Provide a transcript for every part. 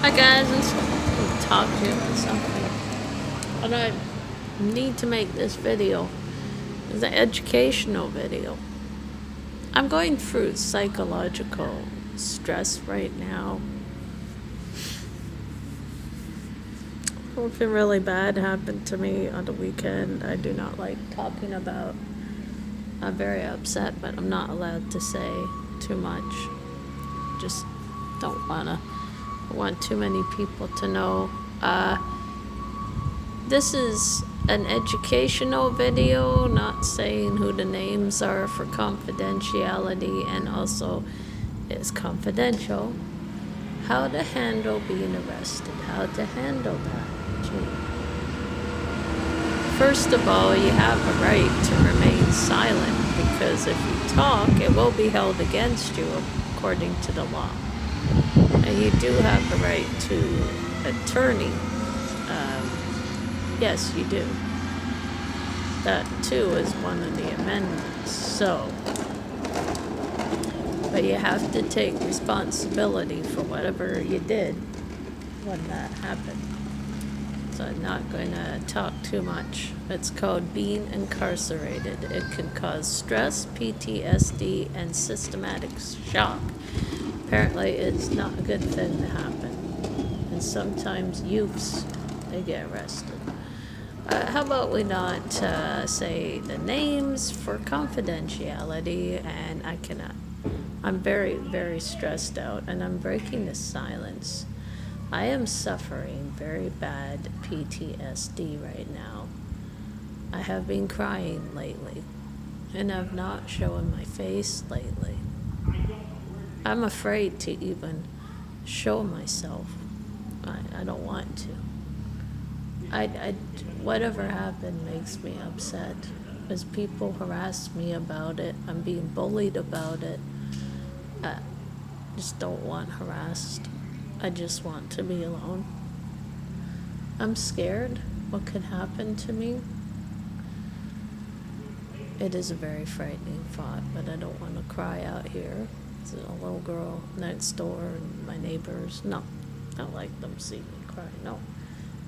Hi guys, I'm just going to talk to you about something. And I need to make this video. It's an educational video. I'm going through psychological stress right now. Something really bad happened to me on the weekend. I do not like talking about. I'm very upset, but I'm not allowed to say too much. Just don't want too many people to know. This is an educational video, not saying who the names are for confidentiality, and also it's confidential. How to handle being arrested, how to handle that. First of all, you have a right to remain silent, because if you talk, it will be held against you according to the law. And you do have the right to attorney. Yes, you do. That too is one of the amendments. So, but you have to take responsibility for whatever you did when that happened. So I'm not going to talk too much. It's called being incarsarated. It can cause stress, PTSD, and systematic shock. Apparently, it's not a good thing to happen. And sometimes youths, they get arrested. How about we not say the names for confidentiality, and I cannot. I'm very, very stressed out, and I'm breaking the silence. I am suffering very bad PTSD right now. I have been crying lately, and I've not shown my face lately. I'm afraid to even show myself. I don't want to. Whatever happened makes me upset. As people harass me about it, I'm being bullied about it. I just don't want harassed. I just want to be alone. I'm scared what could happen to me. It is a very frightening thought, but I don't want to cry out here. There's a little girl next door and my neighbors. No, I don't like them see me cry. No,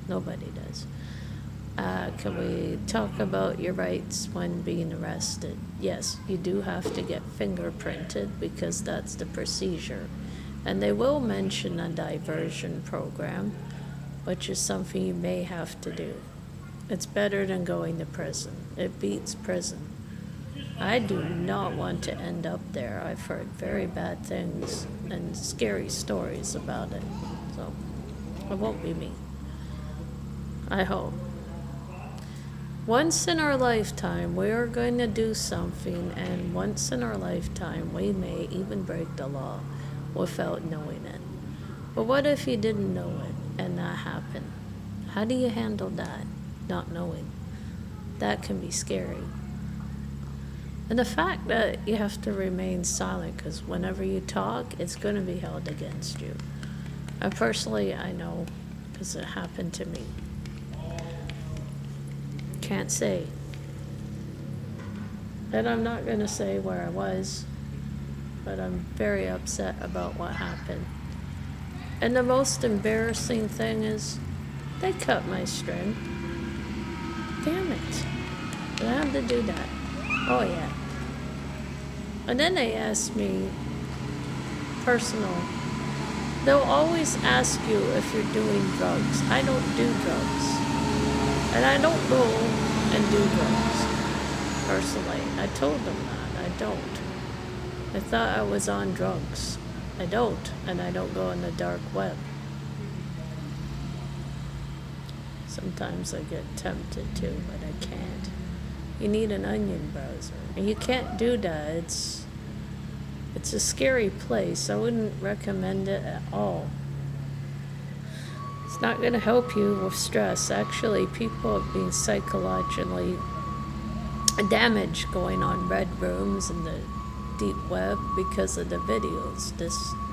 nobody does. Can we talk about your rights when being arrested? Yes, you do have to get fingerprinted because that's the procedure. And they will mention a diversion program, which is something you may have to do. It's better than going to prison. It beats prison. I do not want to end up there. I've heard very bad things and scary stories about it. So it won't be me. I hope. Once in our lifetime, we are going to do something, and once in our lifetime, we may even break the law without knowing it. But what if you didn't know it and that happened? How do you handle that, not knowing? That can be scary. And the fact that you have to remain silent, because whenever you talk, it's going to be held against you. Personally, I know, because it happened to me. Can't say. And I'm not going to say where I was, but I'm very upset about what happened. And the most embarrassing thing is, they cut my string. Damn it. Did I have to do that? Oh yeah. And then they asked me, personal. They'll always ask you if you're doing drugs. I don't do drugs. And I don't go and do drugs, personally. I told them that. I don't. I thought I was on drugs. I don't. And I don't go on the dark web. Sometimes I get tempted to, but I can't. You need an onion browser. And you can't do that. It's a scary place. I wouldn't recommend it at all. It's not going to help you with stress. Actually, people have been psychologically damaged going on red rooms and the deep web because of the videos.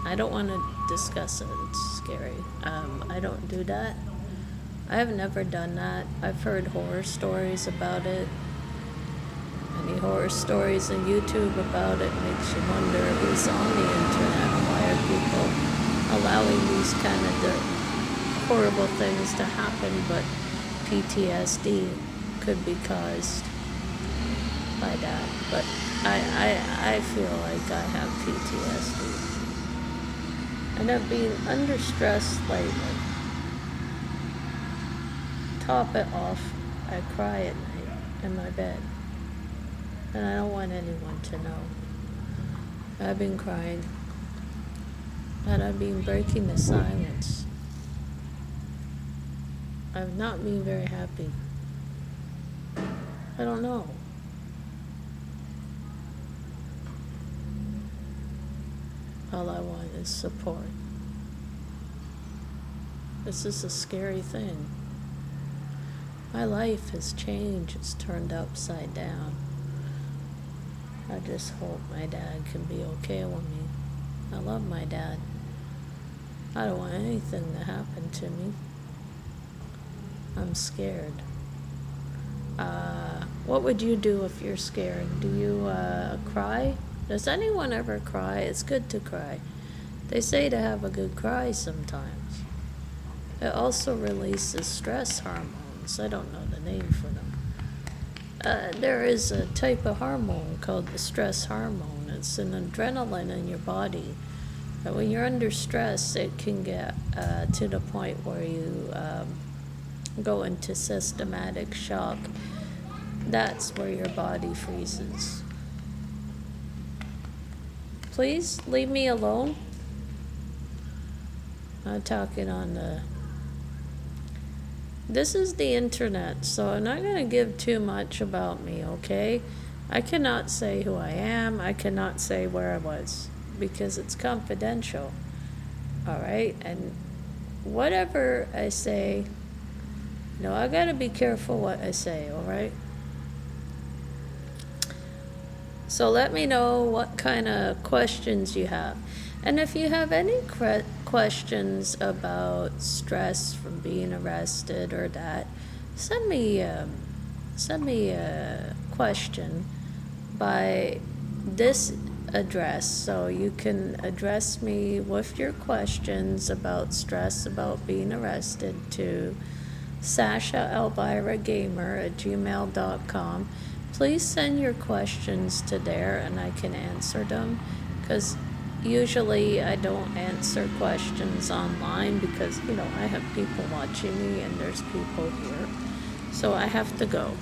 I don't want to discuss it. It's scary. I don't do that. I have never done that. I've heard horror stories about it. Any horror stories on YouTube about it makes you wonder who's on the internet. Why are people allowing these kind of horrible things to happen, but PTSD could be caused by that. But I feel like I have PTSD. And I'm being under stress lately. Top it off, I cry at night in my bed. And I don't want anyone to know. I've been crying. And I've been breaking the silence. I've not been very happy. I don't know. All I want is support. This is a scary thing. My life has changed. It's turned upside down. I just hope my dad can be okay with me. I love my dad. I don't want anything to happen to me. I'm scared. What would you do if you're scared? Do you cry? Does anyone ever cry? It's good to cry. They say to have a good cry sometimes. It also releases stress hormones. I don't know the name for them. There is a type of hormone called the stress hormone. It's an adrenaline in your body. But when you're under stress, it can get to the point where you go into systematic shock. That's where your body freezes. Please leave me alone. I'm talking on the... This is the internet, so I'm not going to give too much about me, okay? I cannot say who I am. I cannot say where I was, because it's confidential. Alright? And whatever I say, I gotta be careful what I say, alright? So let me know what kind of questions you have. And if you have any questions about stress from being arrested or that, send me a question by this address, so you can address me with your questions about stress about being arrested to SashaElviraGamer@gmail.com. Please send your questions to there and I can answer them, because usually I don't answer questions online because, I have people watching me and there's people here. So I have to go.